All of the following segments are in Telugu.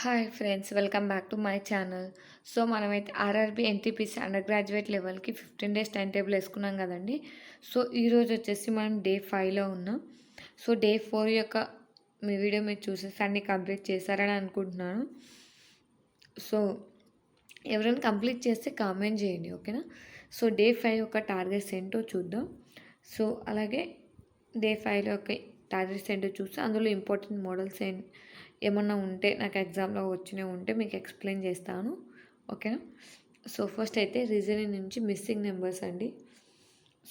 Hi friends, welcome back to my channel. So మనమైతే ఆర్ఆర్బీ ఎన్టీపీసీ అండర్ గ్రాడ్యుయేట్ లెవెల్కి 15 డేస్ టైం టేబుల్ వేసుకున్నాం కదండి. సో ఈరోజు వచ్చేసి మనం డే 5లో ఉన్నాం. సో డే 4 యొక్క మీ వీడియో మీరు చూసేసి అన్ని కంప్లీట్ చేశారని అనుకుంటున్నాను. సో ఎవరైనా కంప్లీట్ చేస్తే కామెంట్ చేయండి, ఓకేనా. సో డే 5 యొక్క టార్గెట్స్ ఏంటో చూద్దాం. సో అలాగే డే 5లో యొక్క టార్గెట్స్ ఏంటో చూస్తే అందులో ఇంపార్టెంట్ మోడల్స్ ఏమన్నా ఉంటే నాకు ఎగ్జామ్లో వచ్చినవి ఉంటే మీకు ఎక్స్ప్లెయిన్ చేస్తాను, ఓకేనా. సో ఫస్ట్ అయితే రీజనింగ్ నుంచి మిస్సింగ్ నెంబర్స్ అండి.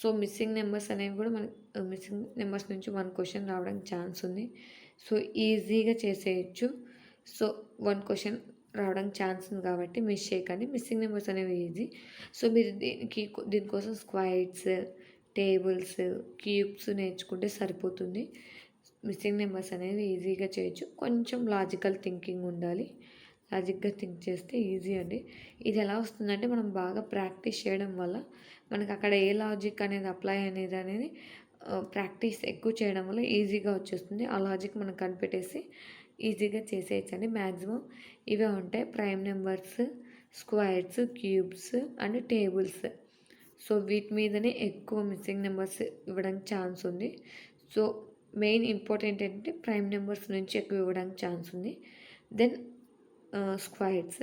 సో మిస్సింగ్ నెంబర్స్ అనేవి కూడా మనకి మిస్సింగ్ నెంబర్స్ నుంచి 1 క్వశ్చన్ రావడానికి ఛాన్స్ ఉంది. సో ఈజీగా చేసేయచ్చు. సో 1 క్వశ్చన్ రావడానికి ఛాన్స్ ఉంది కాబట్టి మిస్ చేయకండి. మిస్సింగ్ నెంబర్స్ అనేవి ఈజీ. సో మీరు దీనికోసం స్క్వైర్స్, టేబుల్స్, క్యూబ్స్ నేర్చుకుంటే సరిపోతుంది. మిస్సింగ్ నెంబర్స్ అనేవి ఈజీగా చేయొచ్చు. కొంచెం లాజికల్ థింకింగ్ ఉండాలి. లాజిక్గా థింక్ చేస్తే ఈజీ అండి. ఇది ఎలా వస్తుందంటే మనం బాగా ప్రాక్టీస్ చేయడం వల్ల మనకు అక్కడ ఏ లాజిక్ అనేది అప్లై అనేది ప్రాక్టీస్ ఎక్కువ చేయడం వల్ల ఈజీగా వచ్చేస్తుంది. ఆ లాజిక్ మనం కనిపెట్టేసి ఈజీగా చేసేయచ్చండి. మ్యాక్సిమం ఇవే ఉంటాయి: prime numbers, squares, cubes and tables. So వీటి మీదనే ఎక్కువ మిస్సింగ్ నెంబర్స్ ఇవ్వడానికి ఛాన్స్ ఉంది. సో మెయిన్ ఇంపార్టెంట్ ఏంటంటే ప్రైమ్ నెంబర్స్ నుంచి ఎక్కువ ఇవ్వడానికి ఛాన్స్ ఉంది. Then squares,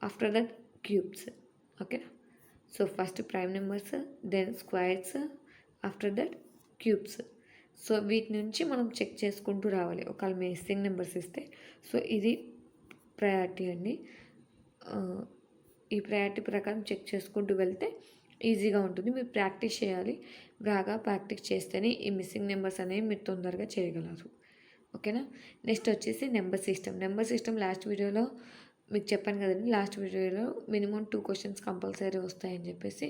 after that cubes, okay. So first prime numbers, then squares, after that cubes. So వీటి నుంచి మనం చెక్ చేసుకుంటూ రావాలి ఒకవేళ మిస్సింగ్ నెంబర్స్ ఇస్తే. సో ఇది ప్రయారిటీ అండి. ఈ ప్రయారిటీ ప్రకారం చెక్ చేసుకుంటూ వెళ్తే ఈజీగా ఉంటుంది. మీరు ప్రాక్టీస్ చేయాలి. బాగా ప్రాక్టీస్ చేస్తేనే ఈ మిస్సింగ్ నెంబర్స్ అనేవి మీరు తొందరగా చేయగలరు, ఓకేనా. నెక్స్ట్ వచ్చేసి number system. Number system last వీడియోలో మీకు చెప్పాను కదండి. లాస్ట్ వీడియోలో మినిమం 2 క్వశ్చన్స్ కంపల్సరీ వస్తాయని చెప్పేసి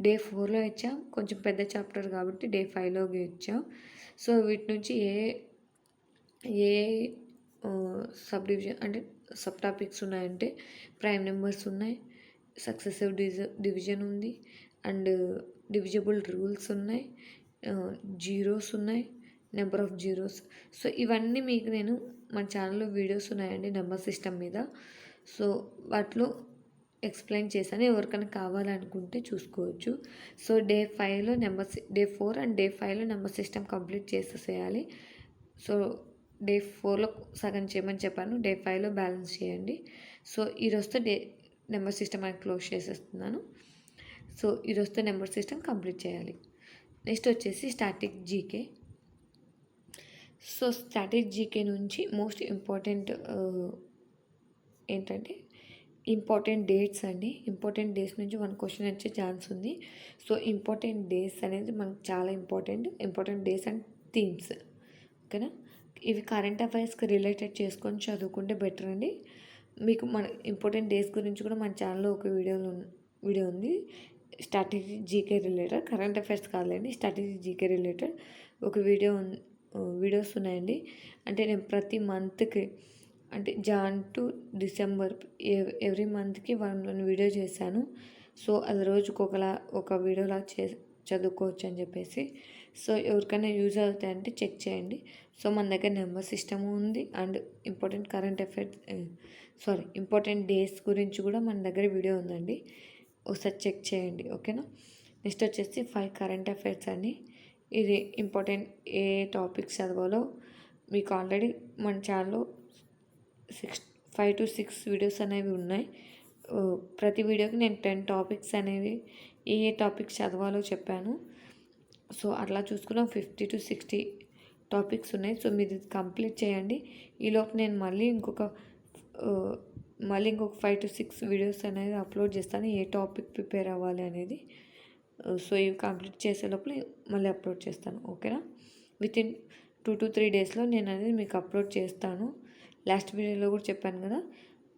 డే 4లో ఇచ్చాం. కొంచెం పెద్ద చాప్టర్ కాబట్టి డే 5లో ఇచ్చాం. సో వీటి నుంచి ఏ ఏ సబ్ డివిజన్ అంటే సబ్ టాపిక్స్ ఉన్నాయంటే ప్రైమ్ నెంబర్స్ ఉన్నాయి, సక్సెసివ్ డివిజన్ ఉంది, అండ్ డివిజబుల్ రూల్స్ ఉన్నాయి, జీరోస్ ఉన్నాయి, నెంబర్ ఆఫ్ జీరోస్. సో ఇవన్నీ మీకు నేను మన ఛానల్లో వీడియోస్ ఉన్నాయండి నెంబర్ సిస్టమ్ మీద. సో వాటిలో ఎక్స్ప్లెయిన్ చేశాను. ఎవరికైనా కావాలనుకుంటే చూసుకోవచ్చు. సో డే 5లో డే 4 అండ్ డే 5లో నెంబర్ సిస్టమ్ కంప్లీట్ చేసేసేయాలి. సో డే 4లో సగం చేయమని చెప్పాను, డే 5లో బ్యాలెన్స్ చేయండి. సో ఈరోజుతో నెంబర్ సిస్టమ్ అని క్లోజ్ చేసేస్తున్నాను. సో ఈరోజుతో నెంబర్ సిస్టమ్ కంప్లీట్ చేయాలి. నెక్స్ట్ వచ్చేసి static GK. So static GK నుంచి మోస్ట్ ఇంపార్టెంట్ ఏంటంటే ఇంపార్టెంట్ డేట్స్ అండి. ఇంపార్టెంట్ డేస్ నుంచి 1 క్వశ్చన్ వచ్చే ఛాన్స్ ఉంది. సో ఇంపార్టెంట్ డేస్ అనేది మనకు చాలా ఇంపార్టెంట్ డేస్ అండ్ థీమ్స్, ఓకేనా. ఇవి కరెంట్ అఫైర్స్కి రిలేటెడ్ చేసుకొని చదువుకుంటే బెటర్ అండి. మీకు మన ఇంపార్టెంట్ డేస్ గురించి కూడా మన ఛానల్లో ఒక వీడియో ఉంది. Strategy GK related, current affairs కాదులేండి, స్ట్రాటజీ జీకే రిలేటెడ్ ఒక వీడియోస్ ఉన్నాయండి. అంటే నేను ప్రతి మంత్కి అంటే జాన్ టు డిసెంబర్ ఎవ్రీ మంత్కి 1 వీడియో చేశాను. సో అది రోజుకు ఒక వీడియోలా చదువుకోవచ్చు అని చెప్పేసి. సో ఎవరికైనా యూజ్ అవుతాయంటే చెక్ చేయండి. సో మన దగ్గర నెంబర్ సిస్టమ్ ఉంది అండ్ ఇంపార్టెంట్ డేస్ గురించి కూడా మన దగ్గర వీడియో ఉందండి. ఒకసారి చెక్ చేయండి, ఓకేనా. నెక్స్ట్ వచ్చేసి 5 కరెంట్ అఫైర్స్ అండి. ఇది ఇంపార్టెంట్ ఏ టాపిక్స్ చదవాలో మీకు ఆల్రెడీ మన ఛానల్లో 5 to 6 వీడియోస్ అనేవి ఉన్నాయి. ప్రతి వీడియోకి నేను 10 టాపిక్స్ అనేవి ఏ టాపిక్స్ చదవాలో చెప్పాను. సో అట్లా చూసుకున్న 50 to 60 టాపిక్స్ ఉన్నాయి. సో మీరు ఇది కంప్లీట్ చేయండి. ఈలోపు నేను మళ్ళీ ఇంకొక 5 to 6 వీడియోస్ అనేది అప్లోడ్ చేస్తాను, ఏ టాపిక్ ప్రిపేర్ అవ్వాలి అనేది. సో ఇవి కంప్లీట్ చేసే లోపల మళ్ళీ అప్లోడ్ చేస్తాను, ఓకేనా. వితిన్ 2 to 3 డేస్లో నేను అనేది మీకు అప్లోడ్ చేస్తాను. లాస్ట్ వీడియోలో కూడా చెప్పాను కదా,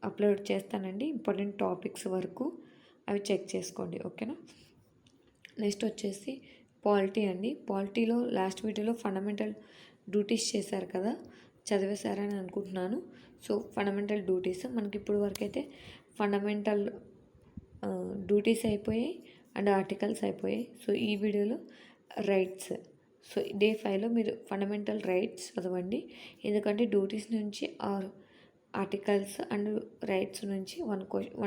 అప్లోడ్ చేస్తానండి ఇంపార్టెంట్ టాపిక్స్ వరకు. అవి చెక్ చేసుకోండి, ఓకేనా. నెక్స్ట్ వచ్చేసి పాలిటీ అండి. పాలిటీలో లాస్ట్ వీడియోలో ఫండమెంటల్ డ్యూటీస్ చేశారు కదా, చదివేశారని అనుకుంటున్నాను. సో ఫండమెంటల్ డ్యూటీస్ మనకి ఇప్పుడు వరకు అయితే ఫండమెంటల్ డ్యూటీస్ అయిపోయాయి అండ్ ఆర్టికల్స్ అయిపోయాయి. సో ఈ వీడియోలో రైట్స్. సో డే 5లో మీరు ఫండమెంటల్ రైట్స్ చదవండి. ఎందుకంటే డ్యూటీస్ నుంచి ఆర్టికల్స్ అండ్ రైట్స్ నుంచి 1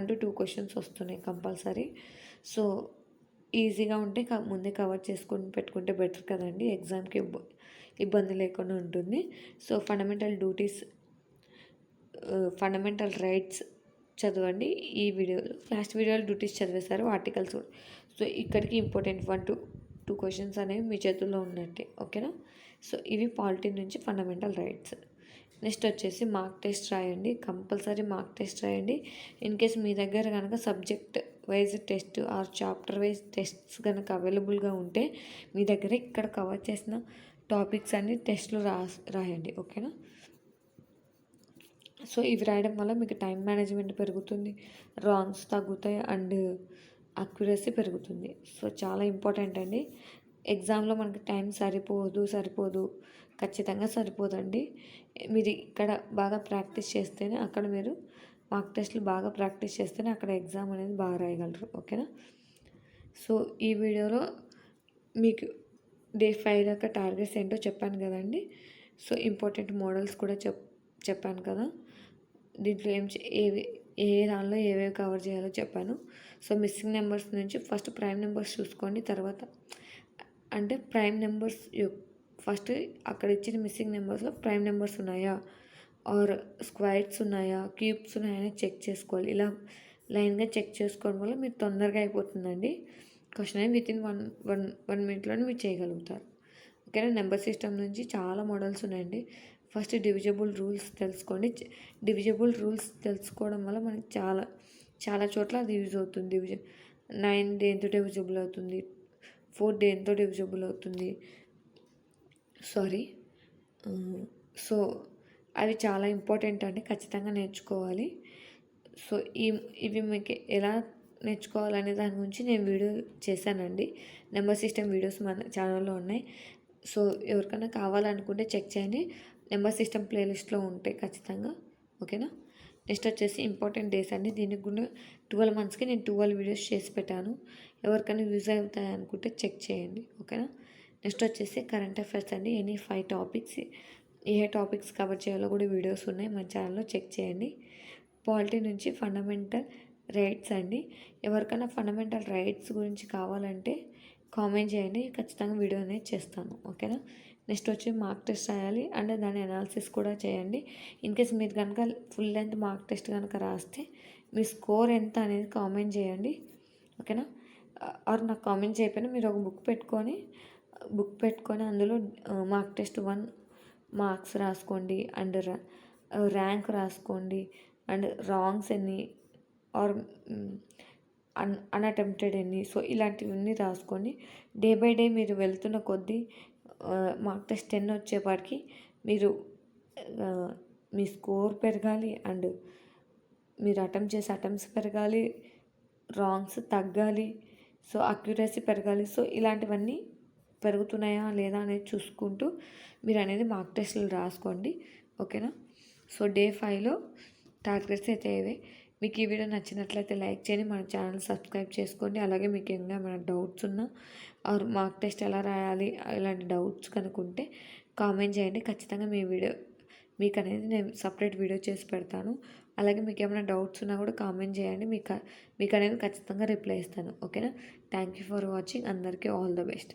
to 2 క్వశ్చన్స్ వస్తున్నాయి కంపల్సరీ. సో ఈజీగా ఉంటే ముందే కవర్ చేసుకొని పెట్టుకుంటే బెటర్ కదండి, ఎగ్జామ్కి ఇబ్బంది లేకుండా ఉంటుంది. సో ఫండమెంటల్ రైట్స్ చదవండి. ఈ వీడియోలో లాస్ట్ వీడియోలో డ్యూటీస్ చదివేశారు, ఆర్టికల్స్ కూడా. సో ఇక్కడికి ఇంపార్టెంట్ 1 to 2 క్వశ్చన్స్ అనేవి మీ చేతుల్లో ఉన్నట్టే, ఓకేనా. సో ఇవి పాలిటీ నుంచి ఫండమెంటల్ రైట్స్. నెక్స్ట్ వచ్చేసి మార్క్ టెస్ట్ రాయండి, కంపల్సరీ మార్క్ టెస్ట్ రాయండి. ఇన్ కేస్ మీ దగ్గర కనుక subject wise test are chapter wise tests కనుక అవైలబుల్గా ఉంటే మీ దగ్గర ఇక్కడ కవర్ చేసిన టాపిక్స్ అన్ని టెస్ట్లు రాయండి, ఓకేనా. సో ఇవి రాయడం వల్ల మీకు టైం మేనేజ్మెంట్ పెరుగుతుంది, రాంగ్స్ తగ్గుతాయి అండ్ అక్యురసీ పెరుగుతుంది. సో చాలా ఇంపార్టెంట్ అండి. ఎగ్జామ్లో మనకి టైం సరిపోదు, ఖచ్చితంగా సరిపోదండి. మీరు ఇక్కడ బాగా ప్రాక్టీస్ చేస్తేనే అక్కడ మీరు మార్క్ టెస్ట్లు బాగా ప్రాక్టీస్ చేస్తేనే అక్కడ ఎగ్జామ్ అనేది బాగా రాయగలరు, ఓకేనా. సో ఈ వీడియోలో మీకు డే 5 దాకా టార్గెట్స్ ఏంటో చెప్పాను కదండి. సో ఇంపార్టెంట్ మోడల్స్ కూడా చెప్పాను కదా. దీంట్లో ఏ దానిలో ఏవేవి కవర్ చేయాలో చెప్పాను. సో మిస్సింగ్ నెంబర్స్ నుంచి ఫస్ట్ ప్రైమ్ నెంబర్స్ చూసుకోండి. తర్వాత అంటే ప్రైమ్ నెంబర్స్ ఫస్ట్ అక్కడ ఇచ్చిన మిస్సింగ్ నెంబర్స్లో ప్రైమ్ నెంబర్స్ ఉన్నాయా ఆర్ స్క్వైర్స్ ఉన్నాయా, క్యూబ్స్ ఉన్నాయా అని చెక్ చేసుకోవాలి. ఇలా లైన్గా చెక్ చేసుకోవడం వల్ల మీరు తొందరగా అయిపోతుందండి. క్వశ్చన్ అనేది వితిన్ వన్ మినిట్లోనే మీరు చేయగలుగుతారు, ఓకేనా. నెంబర్ సిస్టమ్ నుంచి చాలా మోడల్స్ ఉన్నాయండి. ఫస్ట్ డివిజబుల్ రూల్స్ తెలుసుకోండి. డివిజబుల్ రూల్స్ తెలుసుకోవడం వల్ల మనకి చాలా చోట్ల అది యూజ్ అవుతుంది. 9 దేంతో డివిజబుల్ అవుతుంది, 4 దేంతో డివిజబుల్ అవుతుంది, సో అవి చాలా ఇంపార్టెంట్ అండి, ఖచ్చితంగా నేర్చుకోవాలి. సో ఇవి మీకు ఎలా నేర్చుకోవాలనే దాని గురించి నేను వీడియో చేశానండి. నెంబర్ సిస్టమ్ వీడియోస్ మన ఛానల్లో ఉన్నాయి. సో ఎవరికైనా కావాలనుకుంటే చెక్ చేయండి, నెంబర్ సిస్టమ్ ప్లేలిస్ట్లో ఉంటాయి ఖచ్చితంగా, ఓకేనా. నెక్స్ట్ వచ్చేసి ఇంపార్టెంట్ డేస్ అండి. దీనికి కూడా 12 మంత్స్కి నేను 12 వీడియోస్ చేసి పెట్టాను. ఎవరికైనా యూజ్ అవుతాయి అనుకుంటే చెక్ చేయండి, ఓకేనా. నెక్స్ట్ వచ్చేసి కరెంట్ అఫైర్స్ అండి. ఎనీ 5 టాపిక్స్, ఏ టాపిక్స్ కవర్ చేయాలో కూడా వీడియోస్ ఉన్నాయి మన ఛానల్లో, చెక్ చేయండి. పాలిటీ నుంచి ఫండమెంటల్ రైట్స్ అండి. ఎవరికైనా ఫండమెంటల్ రైట్స్ గురించి కావాలంటే కామెంట్ చేయండి, ఖచ్చితంగా వీడియో అనేది చేస్తాను, ఓకేనా. నెక్స్ట్ వచ్చి మార్క్ టెస్ట్ రాయాలి అండ్ దాని అనాలిసిస్ కూడా చేయండి. ఇన్కేస్ మీరు కనుక ఫుల్ లెంత్ మార్క్ టెస్ట్ కనుక రాస్తే మీ స్కోర్ ఎంత అనేది కామెంట్ చేయండి, ఓకేనా. ఆర్ నాకు కామెంట్ చేయకపోయినా మీరు ఒక బుక్ పెట్టుకొని అందులో మార్క్ టెస్ట్ 1 మార్క్స్ రాసుకోండి అండ్ ర్యాంక్ రాసుకోండి అండ్ రాంగ్స్ ఎన్ని ఆర్ అన్అటెంప్టెడ్ ఎన్ని. సో ఇలాంటివన్నీ రాసుకోండి. డే బై డే మీరు వెళ్తున్న కొద్దీ మార్క్ టెస్ట్ 10 వచ్చేపాటికి మీరు మీ స్కోర్ పెరగాలి అండ్ మీరు అటెంప్ట్స్ పెరగాలి, రాంగ్స్ తగ్గాలి, సో అక్యురసీ పెరగాలి. సో ఇలాంటివన్నీ పెరుగుతున్నాయా లేదా అనేది చూసుకుంటూ మీరు అనేది మార్క్ టెస్ట్లు రాసుకోండి, ఓకేనా. సో డే 5లో టార్గెట్స్ అయితే ఇవే. మీకు ఈ వీడియో నచ్చినట్లయితే లైక్ చేయండి, మన ఛానల్ సబ్స్క్రైబ్ చేసుకోండి. అలాగే మీకు ఏమైనా డౌట్స్ ఉన్నా ఆర్ మార్క్ టెస్ట్ ఎలా రాయాలి ఇలాంటి డౌట్స్ కనుక్కుంటే కామెంట్ చేయండి, ఖచ్చితంగా మీకు అనేది నేను సపరేట్ వీడియో చేసి పెడతాను. అలాగే మీకు ఏమైనా డౌట్స్ ఉన్నా కూడా కామెంట్ చేయండి, మీకు అనేది ఖచ్చితంగా రిప్లై ఇస్తాను, ఓకేనా. Thank you for watching. అందరికీ ఆల్ ద బెస్ట్.